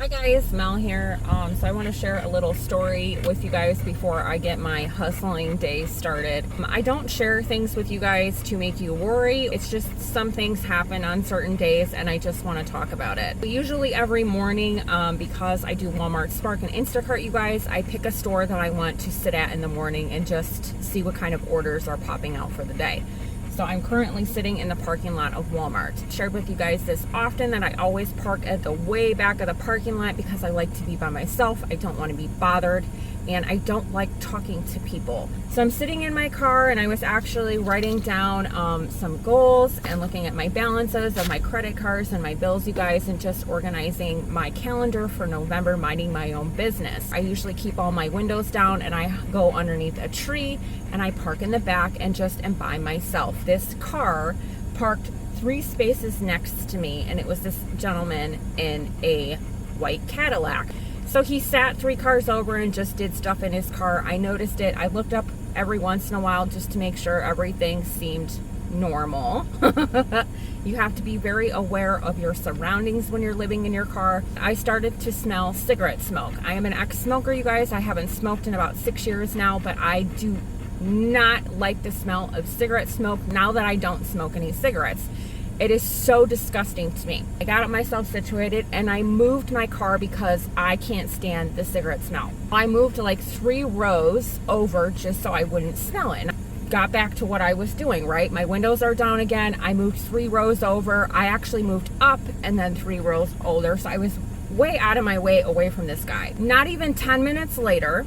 Hi guys, Mel here. So I want to share a little story with you guys before I get my hustling day started. I don't share things with you guys to make you worry. It's just some things happen on certain days and I just want to talk about it. But usually every morning, because I do Walmart, Spark, and Instacart, you guys, I pick a store that I want to sit at in the morning and just see what kind of orders are popping out for the day. So I'm currently sitting in the parking lot of Walmart. I've shared with you guys this often that I always park at the way back of the parking lot because I like to be by myself. I don't want to be bothered and I don't like talking to people. So I'm sitting in my car and I was actually writing down some goals and looking at my balances of my credit cards and my bills, you guys, and just organizing my calendar for November, minding my own business. I usually keep all my windows down and I go underneath a tree and I park in the back and just am by myself. This car parked 3 spaces next to me and it was this gentleman in a white Cadillac. So he sat 3 cars over and just did stuff in his car. I noticed it. I looked up every once in a while just to make sure everything seemed normal. You have to be very aware of your surroundings when you're living in your car. I started to smell cigarette smoke. I am an ex-smoker, you guys. I haven't smoked in about 6 years now, but I do not like the smell of cigarette smoke now that I don't smoke any cigarettes. It is so disgusting to me. I got myself situated and I moved my car because I can't stand the cigarette smell. I moved like 3 rows over just so I wouldn't smell it. And I got back to what I was doing, right? My windows are down again. I moved 3 rows over. I actually moved up and then 3 rows older. So I was way out of my way away from this guy. Not even 10 minutes later,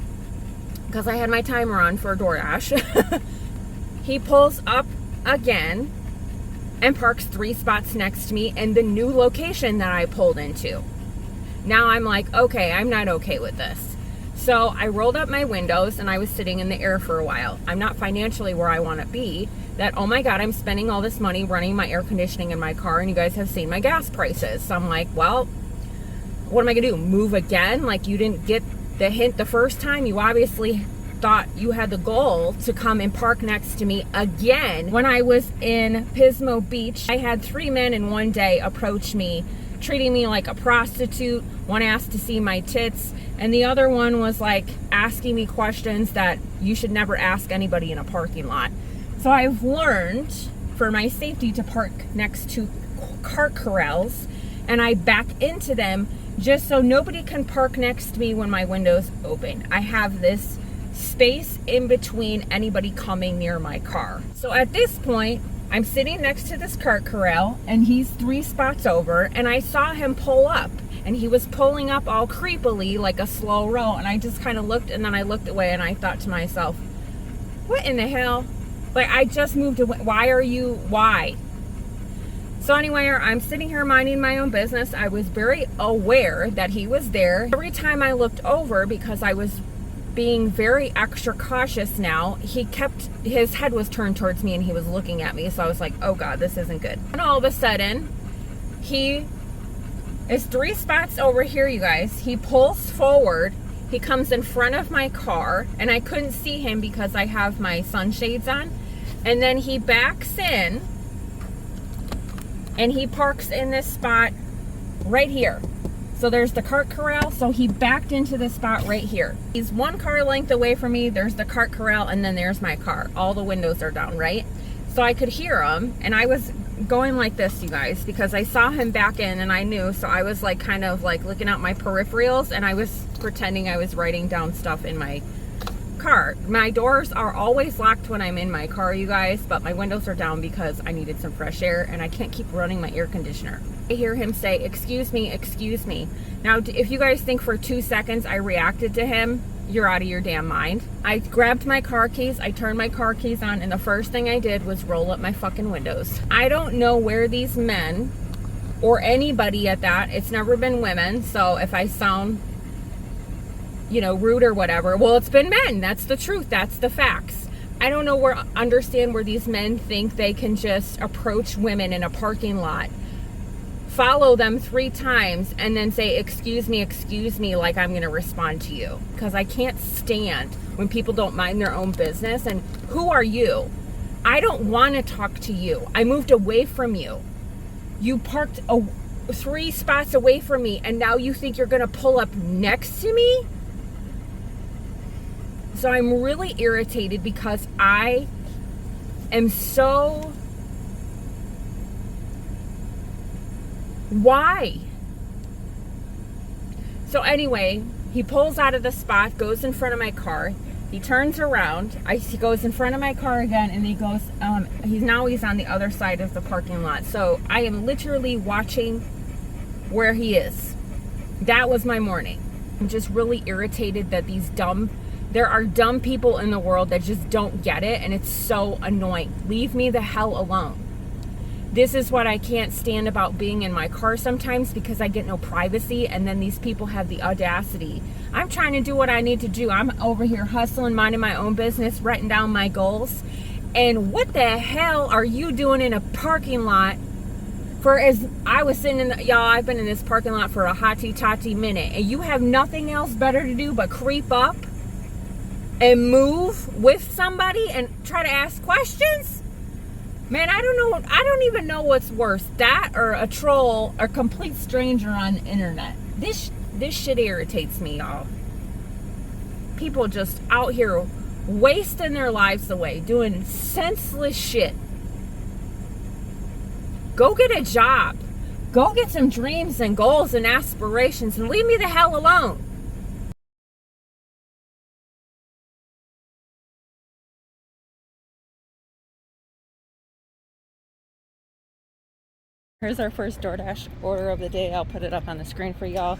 because I had my timer on for Doordash, he pulls up again and parks 3 spots next to me in the new location that I pulled into. Now I'm like, okay, I'm not okay with this. So I rolled up my windows and I was sitting in the air for a while. I'm not financially where I want to be. That, oh my God, I'm spending all this money running my air conditioning in my car and you guys have seen my gas prices. So I'm like, well, what am I gonna do? Move again? Like, you didn't get the hint the first time? You obviously thought you had the goal to come and park next to me again. When I was in Pismo Beach, I had 3 men in one day approach me, treating me like a prostitute. One asked to see my tits, and the other one was like asking me questions that you should never ask anybody in a parking lot. So I've learned for my safety to park next to cart corrals, and I back into them just so nobody can park next to me when my window's open. I have this space in between anybody coming near my car. So at this point, I'm sitting next to this cart corral and he's 3 spots over and I saw him pull up and he was pulling up all creepily like a slow roll, and I just kind of looked and then I looked away and I thought to myself, what in the hell? Like, I just moved away. Why? So anyway, I'm sitting here minding my own business. I was very aware that he was there. Every time I looked over, because I was being very extra cautious now, his head was turned towards me and he was looking at me. So I was like, oh God, this isn't good. And all of a sudden, he is 3 spots over here, you guys. He pulls forward. He comes in front of my car and I couldn't see him because I have my sunshades on. And then he backs in and he parks in this spot right here. So there's the cart corral, so he backed into the spot right here. He's 1 car length away from me. There's the cart corral, and then there's my car. All the windows are down, right? So I could hear him, and I was going like this, you guys, because I saw him back in, and I knew, so I was like kind of like looking out my peripherals, and I was pretending I was writing down stuff in my car. My doors are always locked when I'm in my car, you guys, but my windows are down because I needed some fresh air, and I can't keep running my air conditioner. I hear him say, excuse me, excuse me. Now, if you guys think for 2 seconds I reacted to him, you're out of your damn mind. I grabbed my car keys, I turned my car keys on, and the first thing I did was roll up my fucking windows. I don't know where these men, or anybody at that, it's never been women, so if I sound, you know, rude or whatever, well, it's been men. That's the truth. That's the facts. I don't understand where these men think they can just approach women in a parking lot, follow them 3 times, and then say, excuse me, like I'm going to respond to you. Because I can't stand when people don't mind their own business. And who are you? I don't want to talk to you. I moved away from you. You parked 3 spots away from me, and now you think you're gonna pull up next to me? So I'm really irritated because I am so... Why? So anyway, he pulls out of the spot, goes in front of my car. He turns around. He goes in front of my car again, and he goes, he's on the other side of the parking lot. So I am literally watching where he is. That was my morning. I'm just really irritated that there are dumb people in the world that just don't get it, and it's so annoying. Leave me the hell alone. This is what I can't stand about being in my car sometimes, because I get no privacy, and then these people have the audacity. I'm trying to do what I need to do. I'm over here hustling, minding my own business, writing down my goals. And what the hell are you doing in a parking lot? I've been in this parking lot for a hotty-totty minute, and you have nothing else better to do but creep up and move with somebody and try to ask questions? Man, I don't even know what's worse, that or a troll or complete stranger on the internet. This shit irritates me, y'all. People just out here wasting their lives away, doing senseless shit. Go get a job. Go get some dreams and goals and aspirations, and leave me the hell alone. Here's our first Doordash order of the day. I'll put it up on the screen for y'all.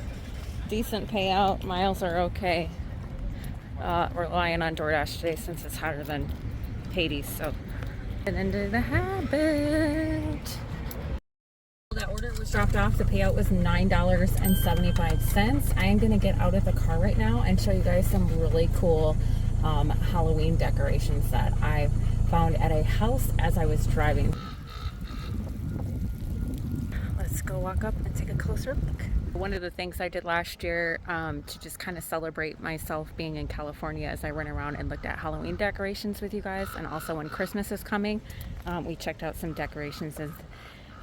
Decent payout. Miles are okay. Relying on Doordash today since it's hotter than Hades. So, get into the habit. That order was dropped off. The payout was $9.75. I am going to get out of the car right now and show you guys some really cool Halloween decorations that I found at a house as I was driving. Let's go walk up and take a closer look. One of the things I did last year to just kind of celebrate myself being in California is I went around and looked at Halloween decorations with you guys, and also when Christmas is coming, we checked out some decorations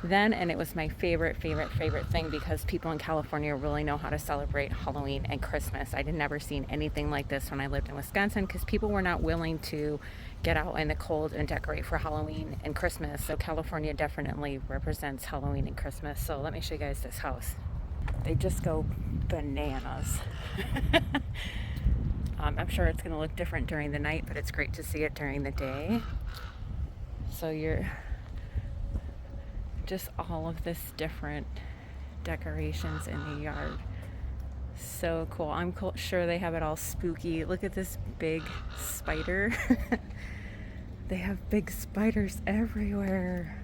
then, and it was my favorite thing because people in California really know how to celebrate Halloween and Christmas. I had never seen anything like this when I lived in Wisconsin because people were not willing to get out in the cold and decorate for Halloween and Christmas. So California definitely represents Halloween and Christmas. So let me show you guys this house. They just go bananas. I'm sure it's going to look different during the night, but it's great to see it during the day. So you're just all of this different decorations in the yard. So cool. I'm sure they have it all spooky. Look at this big spider. They have big spiders everywhere.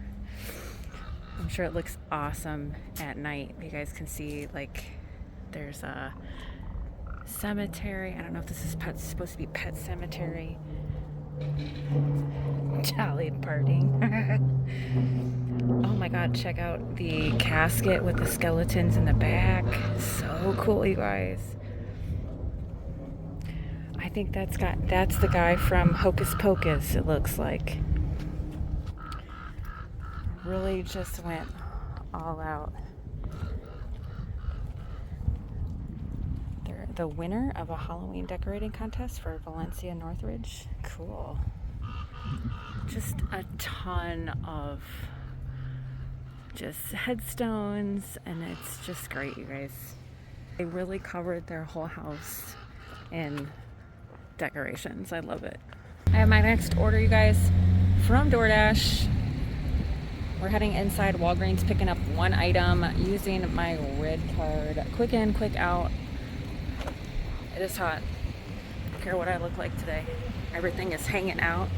I'm sure it looks awesome at night. You guys can see, like, there's a cemetery. I don't know if this is supposed to be pet cemetery. Jolly partying. Oh my god, check out the casket with the skeletons in the back. So cool, you guys. I think that's the guy from Hocus Pocus, it looks like. Really just went all out. They're the winner of a Halloween decorating contest for Valencia Northridge. Cool. Just a ton of just headstones, and it's just great, you guys. They really covered their whole house in decorations. I love it. I have my next order, you guys, from Doordash. We're heading inside Walgreens, picking up one item using my red card. Quick in, quick out. It is hot. I don't care what I look like today. Everything is hanging out.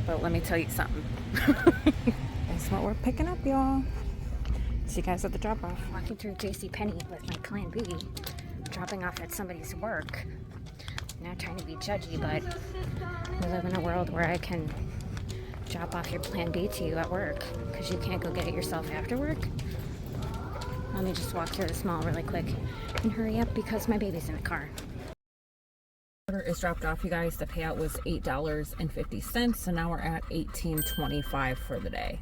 But let me tell you something. That's what we're picking up, y'all. See you guys at the drop-off. Walking through JCPenney with my Plan B, dropping off at somebody's work. Not trying to be judgy, but we live in a world where I can drop off your Plan B to you at work because you can't go get it yourself after work. Let me just walk through this mall really quick and hurry up because my baby's in the car. Order is dropped off, you guys. The payout was $8.50, so now we're at $18.25 for the day.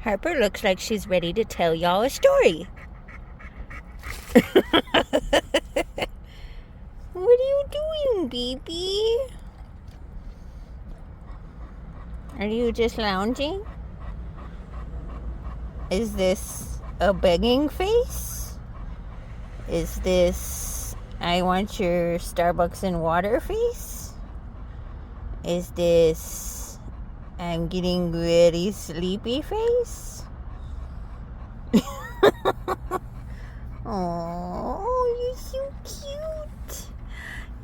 Harper looks like she's ready to tell y'all a story. What are you doing, baby? Are you just lounging? Is this a begging face? Is this I want your Starbucks and water face? Is this I'm getting very sleepy face? Oh, you're so cute.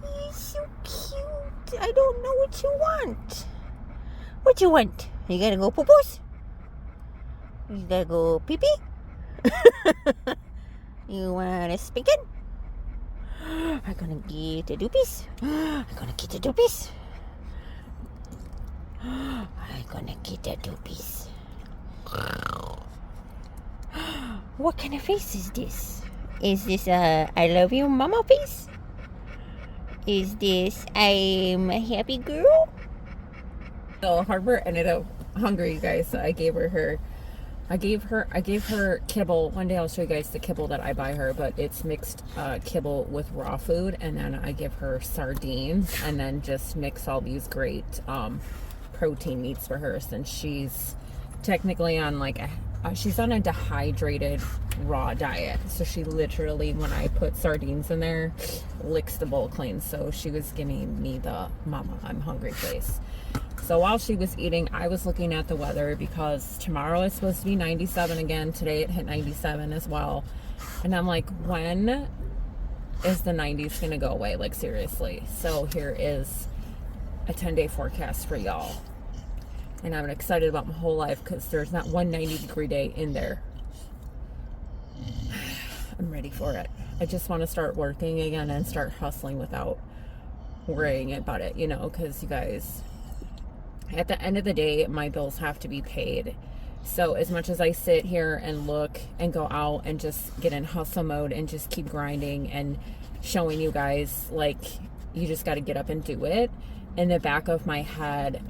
You're so cute. I don't know what you want. What you want? You gotta go poo-poos? You gotta go pee-pee? You want a spanking? I'm gonna get the doopies. I'm gonna get the doopies. I'm gonna get the doopies. What kind of face is this? Is this a I love you mama face? Is this I'm a happy girl? So Harper ended up hungry, you guys. So I gave her kibble. One day I'll show you guys the kibble that I buy her, but it's mixed kibble with raw food, and then I give her sardines, and then just mix all these great protein meats for her, since she's technically on like she's on a dehydrated raw diet. So she literally, when I put sardines in there, licks the bowl clean. So she was giving me the mama I'm hungry face. So while she was eating, I was looking at the weather, because tomorrow is supposed to be 97 again. Today it hit 97 as well. And I'm like, when is the 90s gonna go away? Like, seriously. So here is a 10-day forecast for y'all. And I'm excited about my whole life, because there's not one 90-degree day in there. I'm ready for it. I just want to start working again and start hustling without worrying about it, you know, because you guys, at the end of the day, my bills have to be paid. So as much as I sit here and look and go out and just get in hustle mode and just keep grinding and showing you guys, like, you just got to get up and do it, in the back of my head,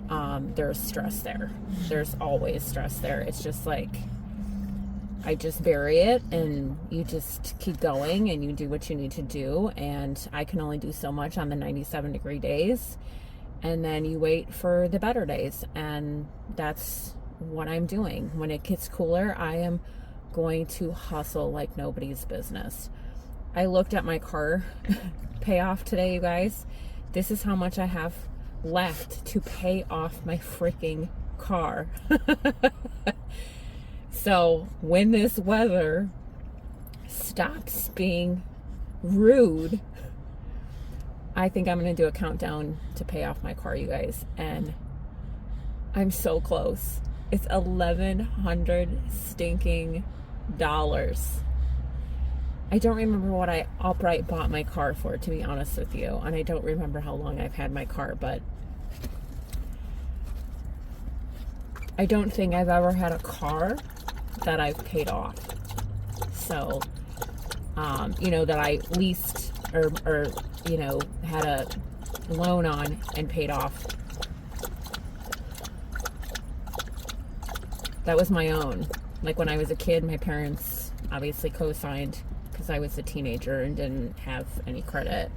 there's stress there. There's always stress there. It's just like, I just bury it, and you just keep going and you do what you need to do. And I can only do so much on the 97-degree days. And then you wait for the better days. And that's what I'm doing. When it gets cooler, I am going to hustle like nobody's business. I looked at my car payoff today, you guys. This is how much I have left to pay off my freaking car. So when this weather stops being rude, I think I'm going to do a countdown to pay off my car, you guys. And I'm so close. It's $1,100 stinking dollars. I don't remember what I outright bought my car for, to be honest with you. And I don't remember how long I've had my car, but I don't think I've ever had a car that I've paid off. So, you know, that I leased or, you know, had a loan on and paid off. That was my own. Like, when I was a kid, my parents obviously co-signed, because I was a teenager and didn't have any credit.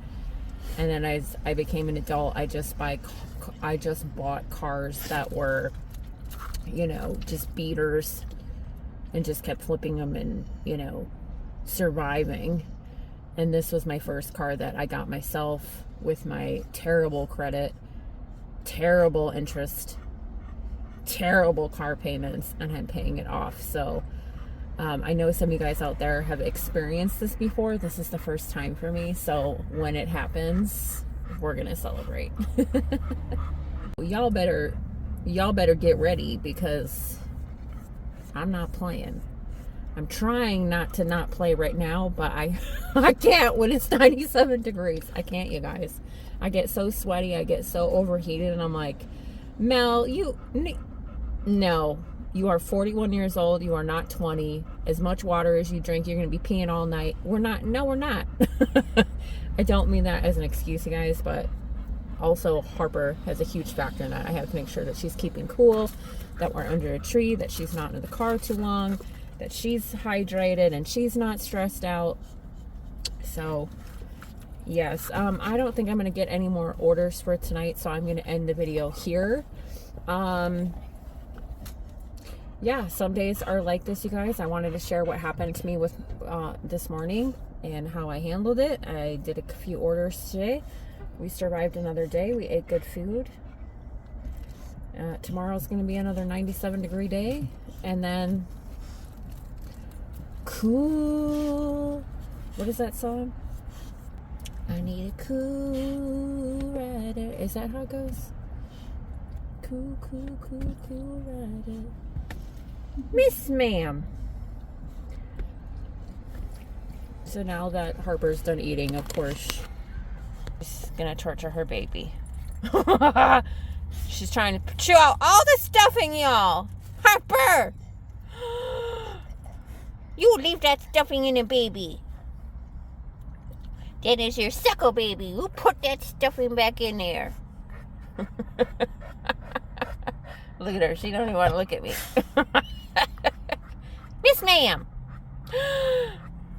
And then as I became an adult, I just bought cars that were, you know, just beaters, and just kept flipping them and, you know, surviving. And this was my first car that I got myself, with my terrible credit, terrible interest, terrible car payments, and I'm paying it off. So I know some of you guys out there have experienced this before. This is the first time for me. So when it happens, we're gonna celebrate. Y'all better get ready, because I'm not playing. I'm trying not to play right now, but I can't when it's 97 degrees. I can't, you guys. I get so sweaty. I get so overheated, and I'm like, Mel, no. You are 41 years old. You are not 20. As much water as you drink, you're going to be peeing all night. No, we're not. I don't mean that as an excuse, you guys, but also Harper has a huge factor in that. I have to make sure that she's keeping cool, that we're under a tree, that she's not in the car too long, that she's hydrated and she's not stressed out. So yes, I don't think I'm going to get any more orders for tonight, so I'm going to end the video here. Yeah, some days are like this, you guys. I wanted to share what happened to me with this morning and how I handled it. I did a few orders today. We survived another day. We ate good food. Tomorrow's going to be another 97-degree day. And then cool. What is that song? I need a cool rider. Is that how it goes? Cool, cool, cool, cool rider. Miss Ma'am. So now that Harper's done eating, of course, she's gonna torture her baby. She's trying to chew out all the stuffing, y'all. Harper! You leave that stuffing in a baby. That is your suckle baby. You put that stuffing back in there. Look at her. She don't even want to look at me. Miss Ma'am.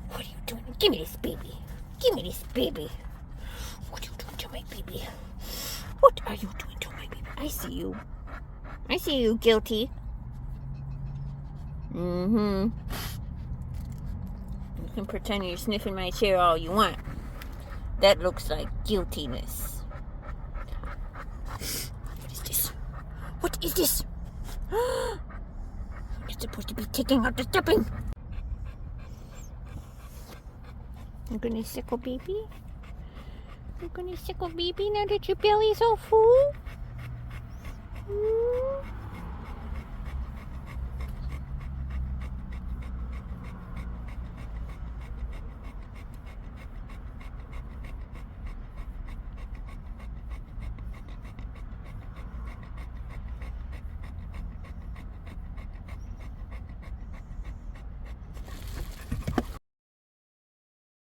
What are you doing? Give me this baby. Give me this baby. What are you doing to my baby? What are you doing to my baby? I see you. I see you, guilty. Mm-hmm. You can pretend you're sniffing my chair all you want. That looks like guiltiness. What is this? What is this? You're supposed to be taking out the stuffing. I'm gonna sickle baby. I'm gonna sickle baby now that your belly's all full.